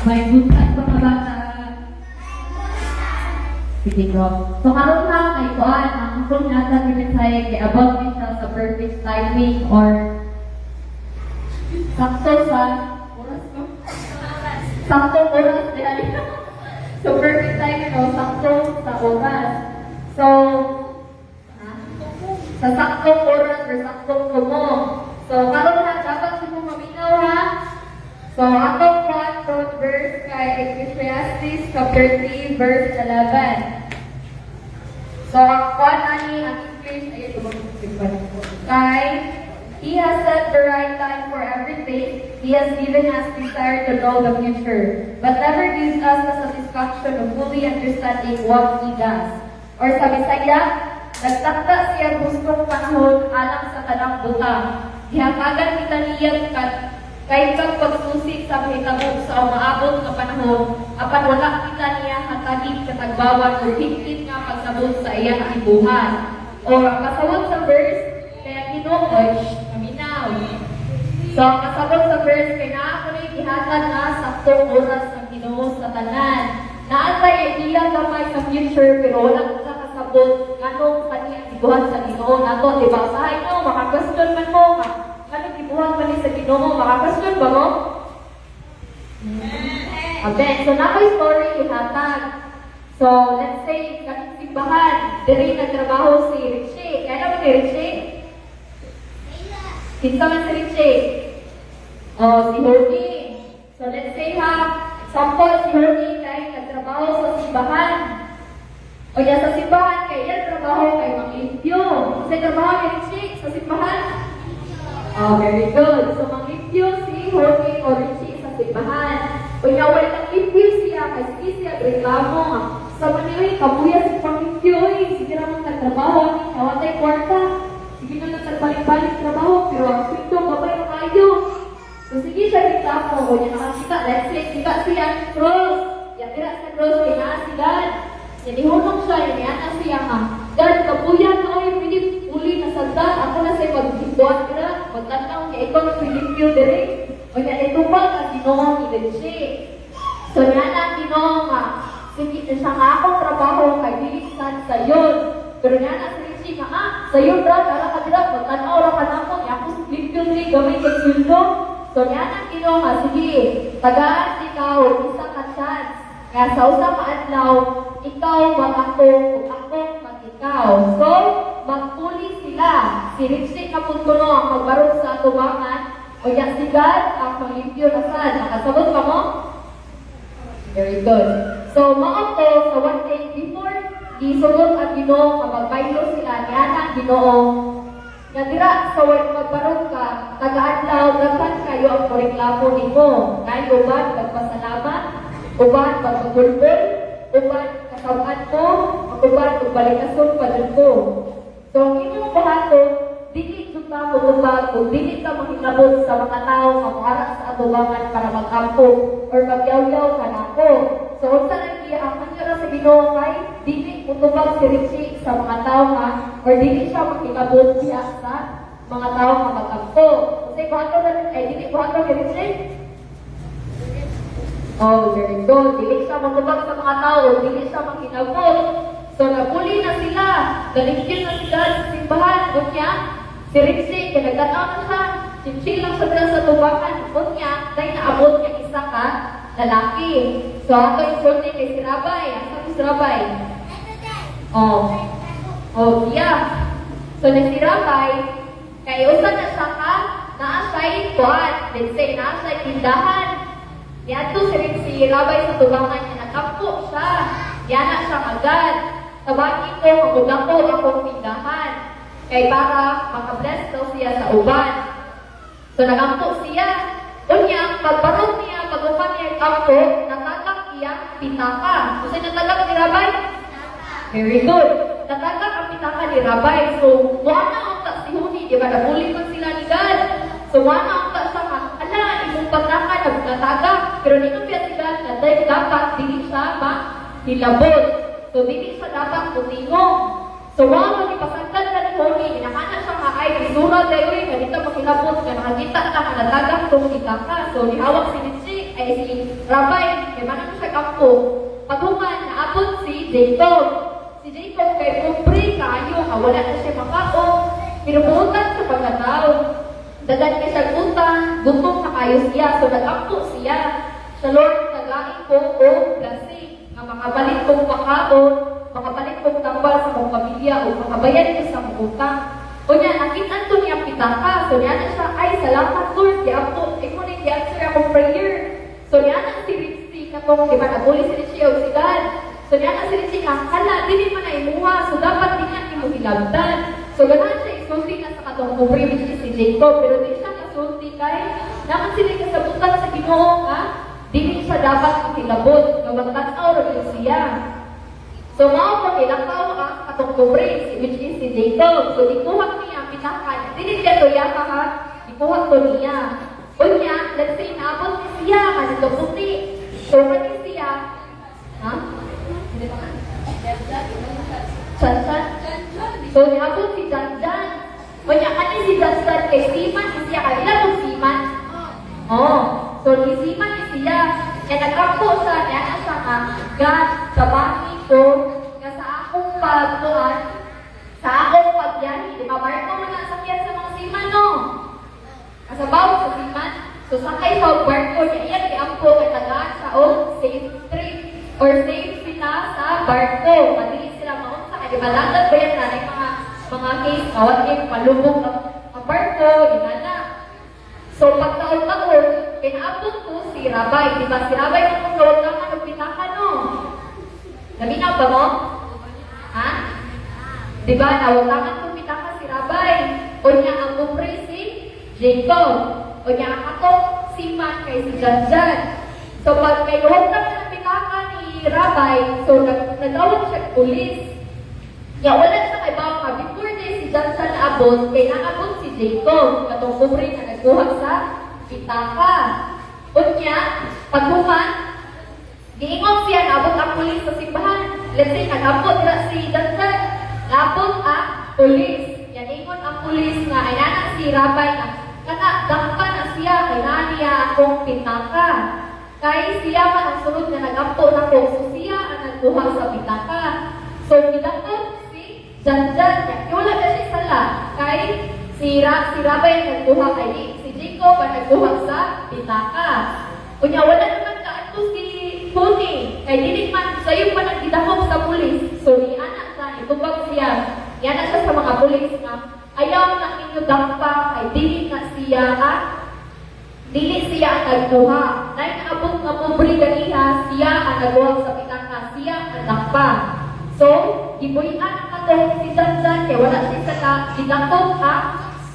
May buntag pa ka bata. Sige ko. So karon na kay kuan ang kung nasa pinasay kay about me sa perfect timing or sakto sa oras ko. Sakto oras dahil. So perfect timing o sakto sa oras. So sa saktong oras or saktong kumo. So karon na dapat mo maminaw ha. So, atong one verse kay Ecclesiastes chapter 3, verse 11. So, ang kuan ani ang English kay He has set the right time for everything. He has given us desire to know the future, but never gives us the satisfaction of fully understanding what He does. Or sa Bisaya, nagtakda siya gustong panahon alang sa tanang butang. Gihatagan kita niya kay kag pagsusi sa hitabo sa umaabot nga panahon, apan wala kita niya hatagig katagbawan o higpit nga pagsabot sa iyang ibuhan. O kasabot sa verse, kaya Ginoo kaminaw. So ang kasabot sa verse, kay naa ko ni gihatag nga saktong oras ng Ginoo sa tanan. Naatay idea gamay sa future pero wala kita kasabot nganong kaniyang ibuhan sa Ginoo nato, di ba? Sahay mo, maka-question man mo ka. Ano gibuhat man ni sa Ginoo? Makakasyon ba mo? Okay, so na may story ihatag. So, let's say, kaning simbahan, diri nagtrabaho si Richie. Kaya naman ni Richie? Kinsa man si Richie? Si Horny. So, let's say ha, example, si Horny kay nagtrabaho sa simbahan. O yan sa simbahan, kay yan trabaho kay Manglimpyo. Kasi trabaho ni Richie sa simbahan. Oh, very good. So, mag-review si Jorge o Richie sa simbahan. O nawal ng review siya, kasi siya reklamo. Sa maniway, kabuya si pang-review eh. Sige naman nagtrabaho ni nawatay kwarta. Sige na nagbalik-balik trabaho, pero ang swito, babay na kayo. So, sige siya reklamo. O yan nakakita, let's say, kita siya cross. Yan tira sa cross, kaya na si God. Yan ihunong siya, yan yana siya ha. God, kabuya na o yung pinip uli na sagdan. Ako na sa'yo mag-himbuan ka. Magtatawag niya ikaw ng Pilipino dire. O niya, ito ba ang Ginoo ni Richie? So niya na ang Ginoo nga. Sige, siya nga akong trabaho kay bilisan sa yun. Pero niya na si Richie nga, sa yun brad, ala ka dira, magtanaw ra ka na mo. Niya ako si Pilipino dire, gamay kay sweldo. So niya na ang Ginoo nga, sige, tagaan ikaw, isa ka chance. Kaya sa usang adlaw, ikaw mag-ako, ako mag-ikaw. So, magpuli sila. Si Richie na punto no ang magbarog sa atubangan. O yan si God, ang panglimpyo na saan. Nakasabot ka mo? Very good. So, maon ko sa one day before, isulot ang Ginoo, magbaylo sila. Yan ang Ginoo. Nga dira sa word magbarog ka, taga-adlaw daghan kayo ang reklamo nimo. Nay uban pagpasalamat, uban pagpagulbol, uban kasabaan mo, uban pagbalik-ason padun ko. So ang imong buhaton, dili jud ka mugubag o dili ka mahilabot sa mga tao nga moara sa atubangan para mag-ampo or magyaw-yaw ka nako. So unsa nang giaman niya sa Ginoo kay dili mutubag si Richie sa mga tao nga or dili siya makilabot siya sa mga tao nga mag-ampo. Kasi buhaton na ay dili buhaton ni Richie. Oh, very good. Dili siya magubag sa mga tao, dili siya makilabot. So napuli na sila, galigyan na sila sa simbahan, kunya. Si Richie, kaya nagtataon na siya, chill lang siya sa tubakan. Kunya, dahil naabot niya isa ka lalaki. So ato yung sulti kay si Rabay. Asa si Rabay? Oh, yeah. So na si Rabay, kaya usan na siya ka, naasay kuhan. Let's say, naasay tindahan. Yan to si Rabay sa tubangan niya, nakampo siya. Yan na siya agad. Tabagin ko, magulang ko akong tindahan. Kay para makabless daw siya sa uban. So nagampo siya. Unya, pagbarog niya, pag-upan niya ang kampo, natagak iya pitaka. Kasi natagak ni Rabay? Very good. Natagak ang pitaka ni Rabay. So, wala ang ta si Huni, di ba? Nabuli man sila ni God. So, wala ang ta sa ala, imong pagkaka, natagak. Pero nito siya si God, na dahil dapat, dili siya hilabot. So, dili siya dapat putingong. So, wow, ipasagdan ka ni Honi, inakana siya nga ay, isura dayo eh, ganito makilabot, nga nakakita ka, nalatagang itong kita ka. So, nihawak si Richie, ay si Rabay, kaya manang siya kampo. Paghuman, naabot si Jacob. Si Jacob kay pobre kayo, wala na siya makaon. Pinubutan sa pagkatao. Dagan niya siya utang, gutom na kayo siya. So, nagampo siya. Sa Lord, nagain ko o blessing, nga makabalik kong pakaon, makapalit kong tambal sa mong pamilya o makabayan ko sa mong utang. O niya, nakitaan to niya pitaka. So niya na siya, ay salamat Lord, di ako, ikaw na i-answer akong prayer. So niya na si Richie, katong, di ba, nabuli si Richie o si God. So niya na si Richie, hala, di man na imuha, so dapat di niya imuhilabdan. So ganahan siya, isulti na sa katong pobre, which is si Jacob, pero di siya kasulti kay, naman sila kasabutan sa Ginoo, ha? Di siya dapat makilabot, gawagtanaw rin siya. So, mao po nilakaw ang katong pobre, which is si Jacob. So, ikuha niya ang pitakan. Dili siya to yaka ha, ikuha to niya. O niya, let's say, naabot ni siya, kanito puti. So, kani siya, ha? Hindi pa ka? Chan-chan? So, naabot si Jan-Jan. O niya, kani si Jan-Jan kay Siman, ni siya, kanila kung Siman? Oh, so, ni Siman ni siya. Kaya nagkampo siya, kaya na siya nga, God, sabahin ko, nga sa akong pagtuan, sa akong pagbiyahe, di ba, barko mo na sakyan sa mga siman, no? Kasabaw sa siman, so sakay sa barko niya, iyan, iampo, kay tagaan sa safe trip, or safe sila sa barko, madili sila maunsa, kaya di ba, lagad ba yan na, mga case, kawat kayo, palubog ang barko, yun na. So, pagtaon-taon, pinaabot ko si Rabay. Diba? Si Rabay kung kawag lang ang pitaka, no? Naminaw ba mo? Ha? Diba? Nawatangan kong pitaka si Rabay. O niya ang kupre si Jacob. O niya ang akong siman kay si Jan-Jan. So, pag may luhog naman ang pitaka ni Rabay, so, nagawag siya pulis. Ya, wala siya kay Baka. Before day si Jan-Jan naabot, kay naabot si Jacob. Katong kupre na nagkuha sa pitaka. Unya, paghuman, giingon siya, naabot ang pulis sa simbahan. Let's say, nag-abot na si Jan-Jan. Naabot ang pulis. Yan, ingon ang pulis nga, ay nana si Rabay na, kana, dakpa na siya, kay naniya akong pitaka. Kay siya man ang sunod na nag-abot na ko, so siya ang nagkuha sa pitaka. So, pinakot si Jan-Jan. Wala na siya sala. Kay si Rabay ang nagkuha kay si Jacob ang nagkuha sa pitaka. Kunya, wala naman ka si Huni. Kay dili man, sa'yo pa nagdidahok sa pulis. So, ni anak siya, itubag siya. Yan na siya sa mga pulis na, ayaw na ninyo dampa, kay dili na siya dili siya ang nagkuha. Dahil naabot nga pobre ganiha, siya ang nagkuha sa pitaka, siya ang dampa. So, gibuyan ang katong si Jan-Jan, kaya wala siya sa gidakot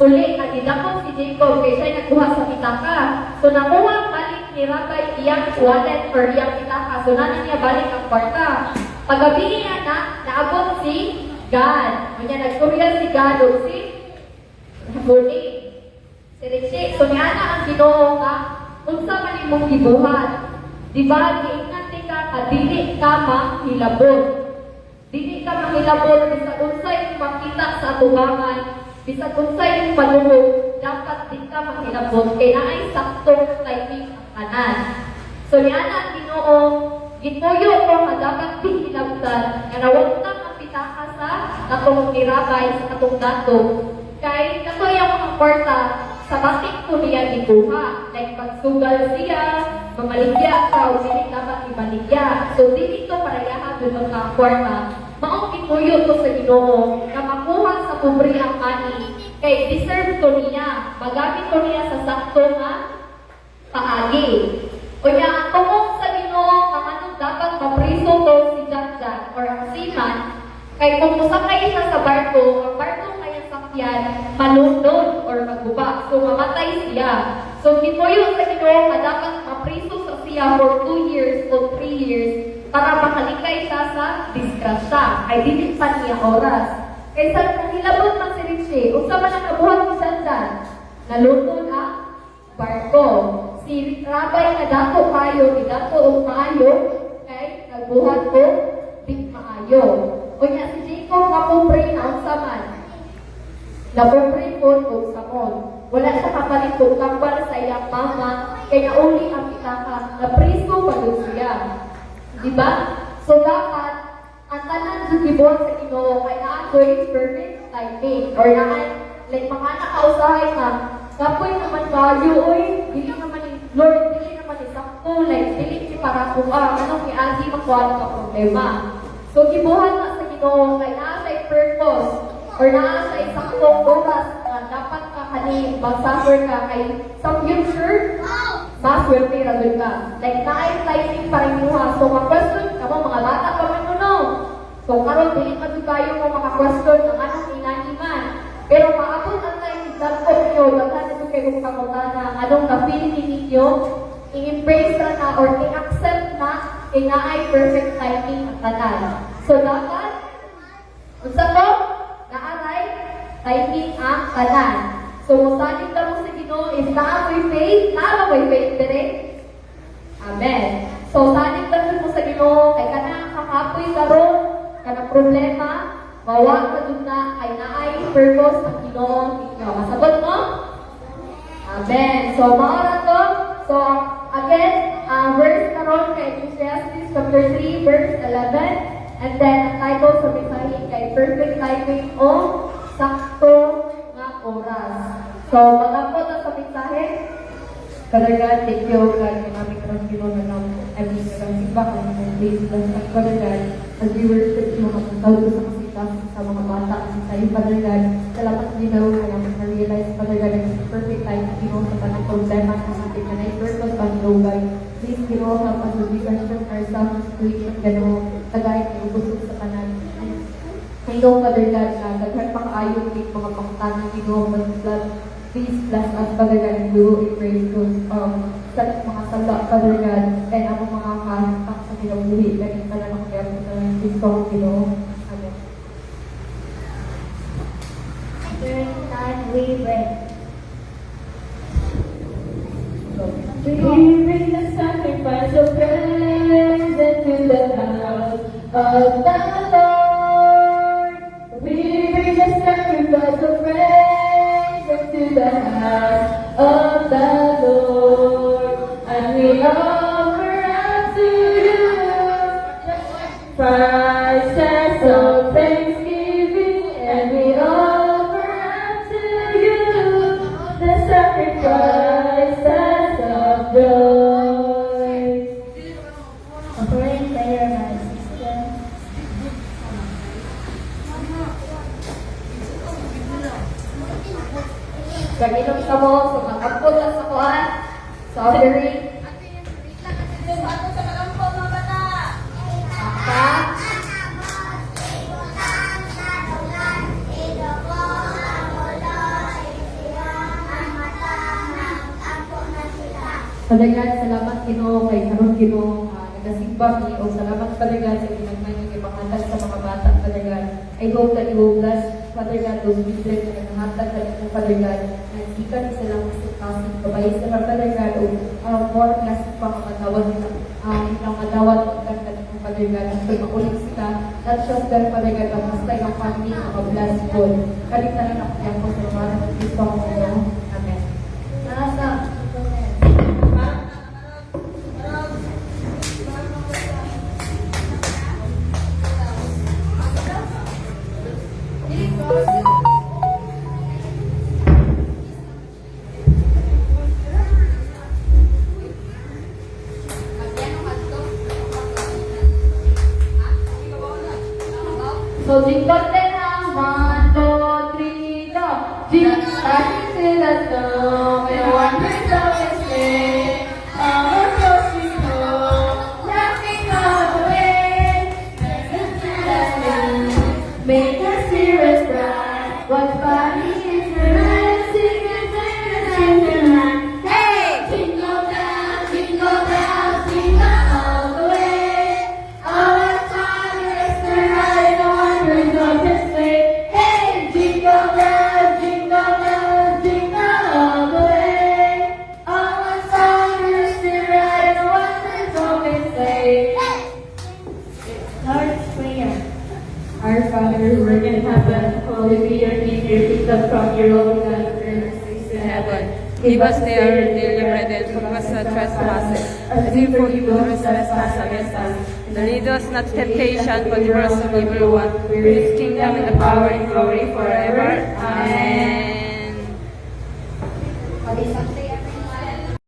Uli, nagidakot si Jacob kay siya nagkuha sa pitaka. So nakuha balik ni Rabay iyang wallet or iyang pitaka. So nanin niya balik ang kwarta. Pagabi niya naabot si God. Kanya nagkurya si God o si Huli. Si Richie. So niya na ang Ginoo nga unsa man imong gibuhat. Diba, giingnan ka kadili ka mahilabot. Dili ka mahilabot bisag unsay makita sa atubangan. Bisag unsay yung panuhog, dapat di ka mahilabot kay naay saktong timing ang kanan. So niya na ang Ginoo, gituyo ko nga dapat di hilabtan nga nawagtang ang pitaka sa katong nirabay sa katong dato. Kay kato yung mga kwarta sa batik ko niya gikuha. Like pagsugal siya, mamaligya ka o dili dapat ibaligya. So dili ito parayahan doon mga kwarta. Maong gituyo to sa Ginoo na makuha sa pobre ang ani kay deserve to niya. Magamit to niya sa sakto nga paagi. O niya, ang tungkol sa Ginoo, ang anong dapat mapriso to si Janjan or ang seaman, kay kung musakay siya sa barko, ang barko kaya sakyan, malunod or magbuba. So, mamatay siya. So, gituyo sa Ginoo na dapat mapriso sa siya for 2 years o 3 years para makalikay siya sa disgrasya. Ay, dili pa niya oras. Kaysa kung hilabot man si Richie, unsa man ang kabuhat ni Janjan, nalunod ang barko. Si Rabay nga dato kayo, ni dato o maayo, kay nagbuhat ko, di maayo. O niya, si Jacob nga pobre na unsa man. Napobre po o samon. Wala siya kapalit o kambal sa iyang mama, kay nauli ang pitaka, napriso pa doon siya. Diba? So dapat, ang tanan sa gibuhat sa Ginoo kay naakoy perfect timing or naan like mga nakausahay ka kapoy naman kayo oy dili naman ni Lord dili naman ni sakto like dili ni para ko anong iagi makuha ka problema. So gibuhat na sa Ginoo kay naa sa purpose or naa sa saktong oras na dapat ka kani magsuffer ka kay sa future maswerte ra gud ka like naay timing pa rin muha. So ma-question ka mo mga bata pa man no. So karon dili pa jud kayo mo maka-question ang anong inaniman. Pero maabot ang time dagko niyo daghan jud kay kung pangutana anong na-feel ninyo i-embrace na or i-accept na inaay perfect timing ang tanan. So dapat unsa ko naaray timing ang tanan. So musalig ka mo sa Ginoo is naamoy faith, naamoy faith dire. Amen. So salig ka mo sa Ginoo kay kana kakapoy karon kana problema, mawag ka dun na kay naay purpose ang Ginoo ninyo. Masabot mo? Amen. So maora to. So again, verse karon kay Ecclesiastes chapter 3 verse 11 and then ang title sa mensahe kay perfect timing o sakto nga oras. So magapot na sa mensahe. Father God, thank you, God, for namin karang Ginoo na lang. Every karang iba ka na mong place. Father God, as we worship you, matangkal ko sa kasitas sa mga bata. Sa iyo, Father God, salamat din na kaya mag-realize, Father God, ang perfect time na Ginoo sa panang problema sa ating na purpose pang God. Please, Ginoo, help us to be question ourselves, situation, Ginoo, tagay ng busog sa kanan. I know, Father God, na daghan pang-ayong ng mga pangtanang Ginoo, but please bless us, Father God, and we will embrace those sa mga sala, Father God, and ang mga kastak sa kinabuhi, ganyan pala ng kaya sa Kristo, Ginoo. Amen. During time we pray. We bring the sacrifice of praise into the house of the Lord. We bring the sacrifice of praise into the house of the Lord, and we offer unto you sacrifices of thanksgiving, and we offer unto you the sacrifices of joy. Offering prayer, my sister. Gaginom ka mo, so mag-upload lang sa kuhan, sa offering. Maka, Father God, salamat Ginoo kay karon Ginoo nagasimba mi o salamat Father God sa ginagmay nga ipahatag sa mga bata Father God. I hope that you will bless Father God those children na naghahatag sa inyo Father God. Nagsikan sila kasi kabayis sila Father God o more classic pa ang matawag nila. Ilang matawag ka ng Father God. So makulit sila. Not just their Father God but mas tayo ang family na mag-bless God. Kalita na nakuya ko sa mga Kristo ang Ginoo. Amen. Nasa So, jingle din ang 1, 2, 3, go! Jingle, starting to the snow, and one person is there. Our folks we go, laughing all the way. Make our spirits bright. What body is the right? Sing and sing and sing tonight. Hey! Jingle bells, jingle all the way. Our Father is the right one who knows his way. Hey! Jingle bells, jingle all the way. Our Father is the right one who knows his way. Lord's Prayer. Our Father who art in heaven, hallowed be your name, your kingdom come, your will be done on earth as it is in heaven. Give us our daily bread and forgive us our trespasses, as we forgive those who trespass against us. And lead us not to temptation, but deliver us from evil one. For His kingdom and the power and glory forever. Amen. Pag-isang